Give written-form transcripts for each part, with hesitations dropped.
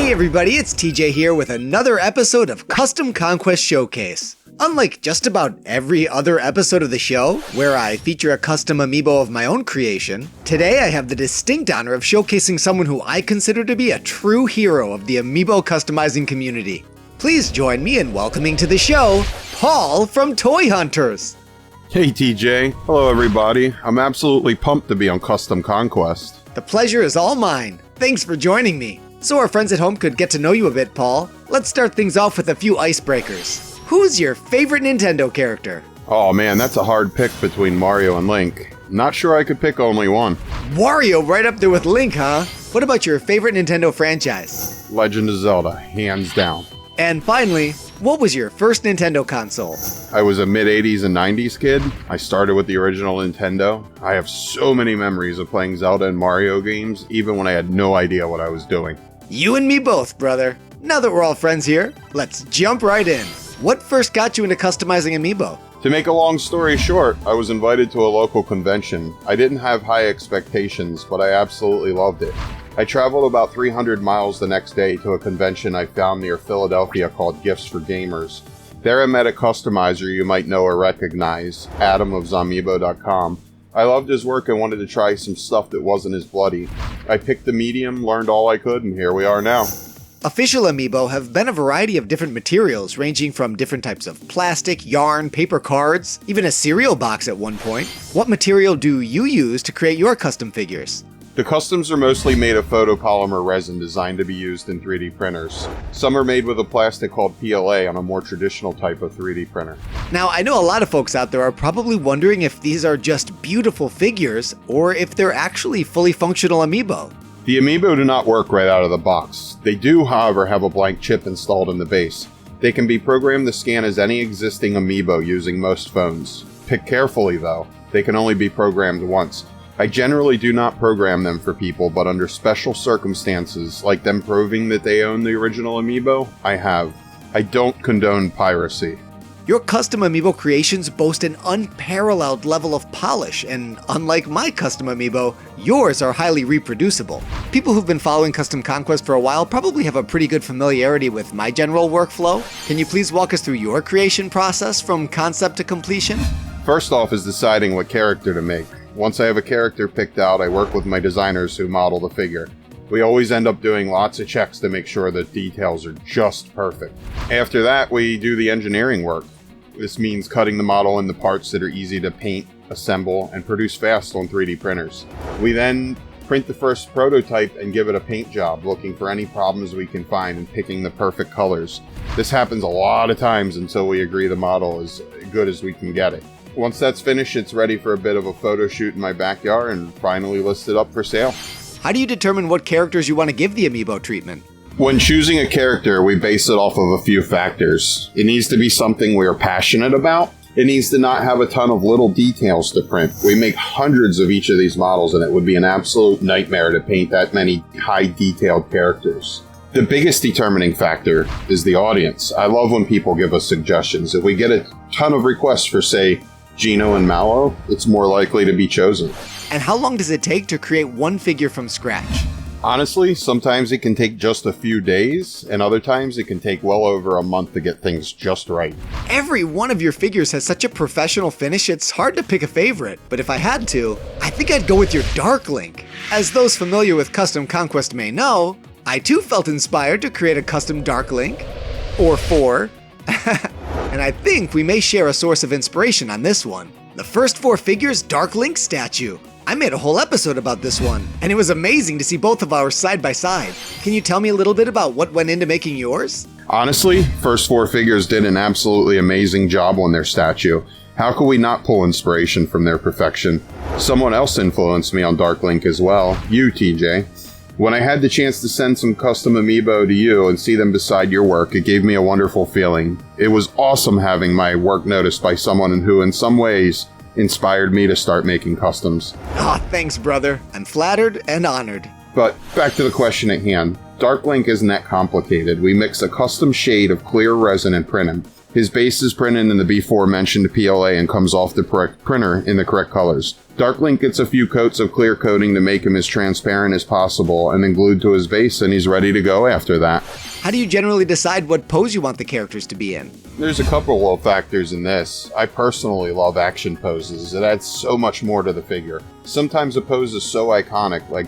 Hey everybody, it's TJ here with another episode of Custom Conquest Showcase. Unlike just about every other episode of the show, where I feature a custom amiibo of my own creation, today I have the distinct honor of showcasing someone who I consider to be a true hero of the amiibo customizing community. Please join me in welcoming to the show, Paul from Toy Hunters. Hey TJ, hello everybody. I'm absolutely pumped to be on Custom Conquest. The pleasure is all mine. Thanks for joining me. So our friends at home could get to know you a bit, Paul. Let's start things off with a few icebreakers. Who's your favorite Nintendo character? Oh man, that's a hard pick between Mario and Link. Not sure I could pick only one. Wario right up there with Link, huh? What about your favorite Nintendo franchise? Legend of Zelda, hands down. And finally, what was your first Nintendo console? I was a mid-80s and 90s kid. I started with the original Nintendo. I have so many memories of playing Zelda and Mario games, even when I had no idea what I was doing. You and me both, brother. Now that we're all friends here, let's jump right in. What first got you into customizing amiibo? To make a long story short, I was invited to a local convention. I didn't have high expectations, but I absolutely loved it. I traveled about 300 miles the next day to a convention I found near Philadelphia called Gifts for Gamers. There I met a customizer you might know or recognize, Adam of Zamiibo.com. I loved his work and wanted to try some stuff that wasn't as bloody. I picked the medium, learned all I could, and here we are now. Official amiibo have been a variety of different materials, ranging from different types of plastic, yarn, paper cards, even a cereal box at one point. What material do you use to create your custom figures? The customs are mostly made of photopolymer resin designed to be used in 3D printers. Some are made with a plastic called PLA on a more traditional type of 3D printer. Now, I know a lot of folks out there are probably wondering if these are just beautiful figures or if they're actually fully functional amiibo. The amiibo do not work right out of the box. They do, however, have a blank chip installed in the base. They can be programmed to scan as any existing amiibo using most phones. Pick carefully though, they can only be programmed once. I generally do not program them for people, but under special circumstances, like them proving that they own the original amiibo, I have. I don't condone piracy. Your custom amiibo creations boast an unparalleled level of polish, and unlike my custom amiibo, yours are highly reproducible. People who've been following Custom Conquest for a while probably have a pretty good familiarity with my general workflow. Can you please walk us through your creation process from concept to completion? First off is deciding what character to make. Once I have a character picked out, I work with my designers who model the figure. We always end up doing lots of checks to make sure that details are just perfect. After that, we do the engineering work. This means cutting the model into parts that are easy to paint, assemble, and produce fast on 3D printers. We then print the first prototype and give it a paint job, looking for any problems we can find and picking the perfect colors. This happens a lot of times until we agree the model is good as we can get it. Once that's finished, it's ready for a bit of a photo shoot in my backyard and finally listed up for sale. How do you determine what characters you want to give the amiibo treatment? When choosing a character, we base it off of a few factors. It needs to be something we are passionate about. It needs to not have a ton of little details to print. We make hundreds of each of these models, and it would be an absolute nightmare to paint that many high-detailed characters. The biggest determining factor is the audience. I love when people give us suggestions. If we get a ton of requests for, say, Gino and Mallow, it's more likely to be chosen. And how long does it take to create one figure from scratch? Honestly, sometimes it can take just a few days, and other times it can take well over a month to get things just right. Every one of your figures has such a professional finish, it's hard to pick a favorite. But if I had to, I think I'd go with your Dark Link. As those familiar with Custom Conquest may know, I too felt inspired to create a custom Dark Link. Or 4. And I think we may share a source of inspiration on this one. The first 4 figures Dark Link statue. I made a whole episode about this one, and it was amazing to see both of ours side by side. Can you tell me a little bit about what went into making yours? Honestly, first 4 figures did an absolutely amazing job on their statue. How could we not pull inspiration from their perfection? Someone else influenced me on Dark Link as well, you, TJ. When I had the chance to send some custom amiibo to you and see them beside your work, it gave me a wonderful feeling. It was awesome having my work noticed by someone who, in some ways, inspired me to start making customs. Aw, thanks, brother. I'm flattered and honored. But back to the question at hand. Dark Link isn't that complicated. We mix a custom shade of clear resin and print him. His base is printed in the before mentioned PLA and comes off the printer in the correct colors. Darklink gets a few coats of clear coating to make him as transparent as possible and then glued to his base, and he's ready to go after that. How do you generally decide what pose you want the characters to be in? There's a couple of factors in this. I personally love action poses. It adds so much more to the figure. Sometimes a pose is so iconic, like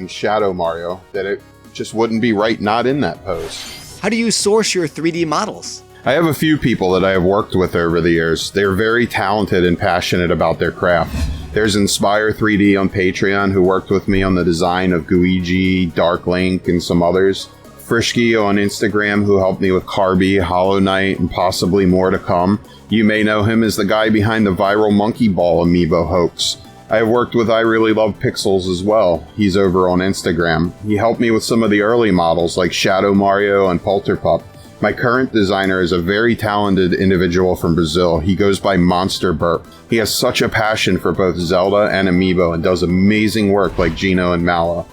Shadow Mario, that it just wouldn't be right not in that pose. How do you source your 3D models? I have a few people that I have worked with over the years. They're very talented and passionate about their craft. There's Inspire 3D on Patreon, who worked with me on the design of Guigi, Darklink, and some others. Frishki on Instagram, who helped me with Carby, Hollow Knight, and possibly more to come. You may know him as the guy behind the viral Monkey Ball amiibo hoax. I have worked with I Really Love Pixels as well. He's over on Instagram. He helped me with some of the early models like Shadow Mario and Polterpup. My current designer is a very talented individual from Brazil. He goes by Monster Burp. He has such a passion for both Zelda and amiibo and does amazing work like Gino and Mallow.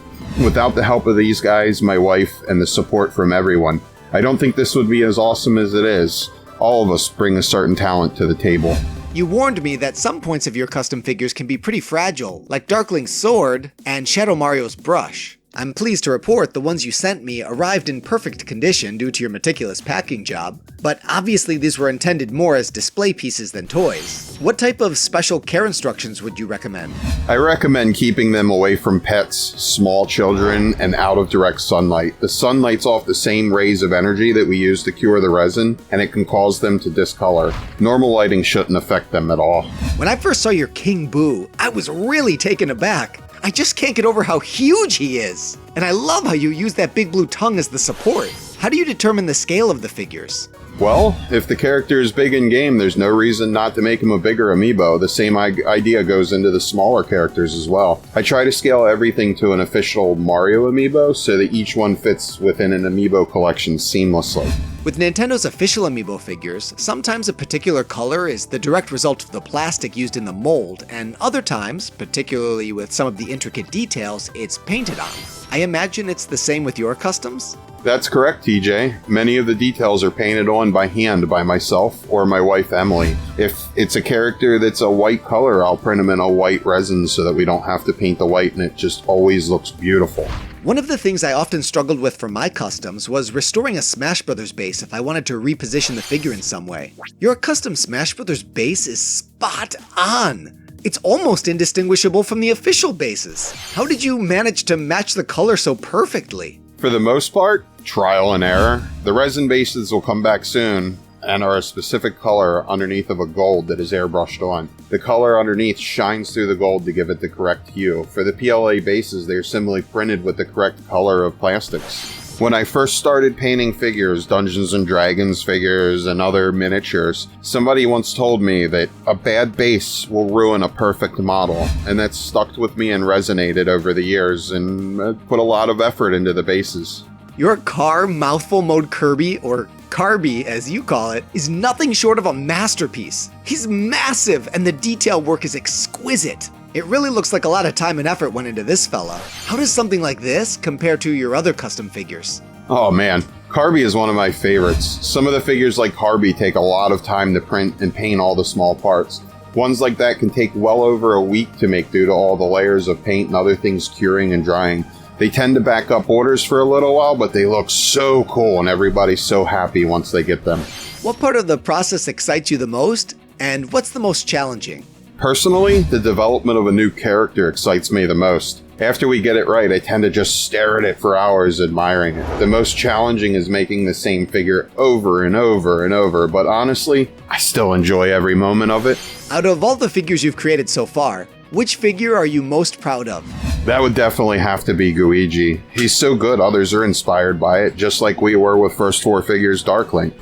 Without the help of these guys, my wife, and the support from everyone, I don't think this would be as awesome as it is. All of us bring a certain talent to the table. You warned me that some points of your custom figures can be pretty fragile, like Darklink's sword and Shadow Mario's brush. I'm pleased to report the ones you sent me arrived in perfect condition due to your meticulous packing job, but obviously these were intended more as display pieces than toys. What type of special care instructions would you recommend? I recommend keeping them away from pets, small children, and out of direct sunlight. The sun lights off the same rays of energy that we use to cure the resin, and it can cause them to discolor. Normal lighting shouldn't affect them at all. When I first saw your King Boo, I was really taken aback. I just can't get over how huge he is. And I love how you use that big blue tongue as the support. How do you determine the scale of the figures? Well, if the character is big in game, there's no reason not to make him a bigger amiibo. The same idea goes into the smaller characters as well. I try to scale everything to an official Mario amiibo so that each one fits within an amiibo collection seamlessly. With Nintendo's official amiibo figures, sometimes a particular color is the direct result of the plastic used in the mold, and other times, particularly with some of the intricate details, it's painted on. I imagine it's the same with your customs? That's correct, TJ. Many of the details are painted on by hand by myself or my wife, Emily. If it's a character that's a white color, I'll print them in a white resin so that we don't have to paint the white and it just always looks beautiful. One of the things I often struggled with for my customs was restoring a Smash Bros. Base if I wanted to reposition the figure in some way. Your custom Smash Bros. Base is spot on! It's almost indistinguishable from the official bases. How did you manage to match the color so perfectly? For the most part, trial and error. The resin bases will come back soon and are a specific color underneath of a gold that is airbrushed on. The color underneath shines through the gold to give it the correct hue. For the PLA bases, they are similarly printed with the correct color of plastics. When I first started painting figures, Dungeons & Dragons figures, and other miniatures, somebody once told me that a bad base will ruin a perfect model, and that's stuck with me and resonated over the years, and I put a lot of effort into the bases. Your car mouthful mode Kirby, or Carby as you call it, is nothing short of a masterpiece. He's massive, and the detail work is exquisite. It really looks like a lot of time and effort went into this fella. How does something like this compare to your other custom figures? Oh man, Carby is one of my favorites. Some of the figures like Carby take a lot of time to print and paint all the small parts. Ones like that can take well over a week to make due to all the layers of paint and other things curing and drying. They tend to back up orders for a little while, but they look so cool and everybody's so happy once they get them. What part of the process excites you the most, and what's the most challenging? Personally, the development of a new character excites me the most. After we get it right, I tend to just stare at it for hours admiring it. The most challenging is making the same figure over and over and over, but honestly, I still enjoy every moment of it. Out of all the figures you've created so far, which figure are you most proud of? That would definitely have to be Guigi. He's so good, others are inspired by it, just like we were with first four figures Darklink.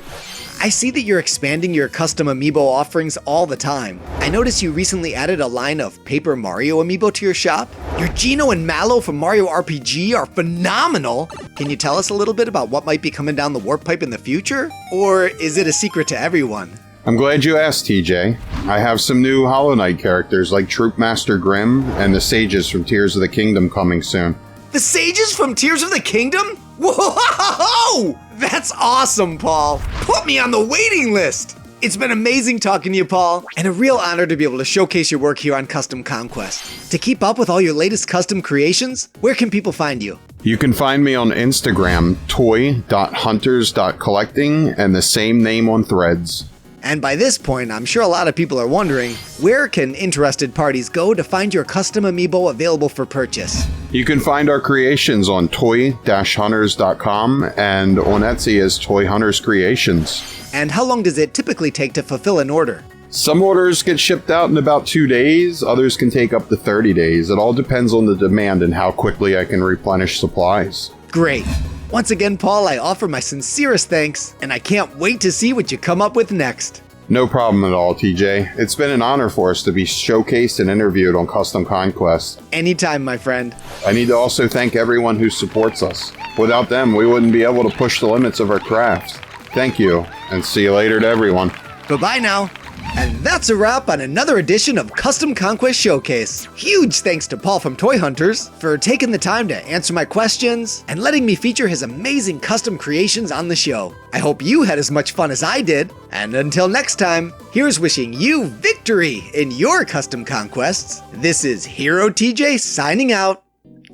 I see that you're expanding your custom amiibo offerings all the time. I noticed you recently added a line of Paper Mario amiibo to your shop. Your Gino and Mallow from Mario RPG are phenomenal! Can you tell us a little bit about what might be coming down the warp pipe in the future? Or is it a secret to everyone? I'm glad you asked, TJ. I have some new Hollow Knight characters like Troop Master Grimm and the Sages from Tears of the Kingdom coming soon. The Sages from Tears of the Kingdom? Whoa! That's awesome, Paul. Put me on the waiting list. It's been amazing talking to you, Paul, and a real honor to be able to showcase your work here on Custom Conquest. To keep up with all your latest custom creations, where can people find you? You can find me on Instagram, toy.hunters.collecting, and the same name on Threads. And by this point, I'm sure a lot of people are wondering, where can interested parties go to find your custom amiibo available for purchase? You can find our creations on toy-hunters.com and on Etsy as Toy Hunters Creations. And how long does it typically take to fulfill an order? Some orders get shipped out in about 2 days, others can take up to 30 days. It all depends on the demand and how quickly I can replenish supplies. Great. Once again, Paul, I offer my sincerest thanks, and I can't wait to see what you come up with next. No problem at all, TJ. It's been an honor for us to be showcased and interviewed on Custom Conquest. Anytime, my friend. I need to also thank everyone who supports us. Without them, we wouldn't be able to push the limits of our craft. Thank you, and see you later to everyone. Bye-bye now. And that's a wrap on another edition of Custom Conquest Showcase. Huge thanks to Paul from Toy Hunters for taking the time to answer my questions and letting me feature his amazing custom creations on the show. I hope you had as much fun as I did, and until next time, here's wishing you victory in your custom conquests. This is Hero TJ signing out.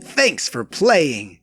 Thanks for playing.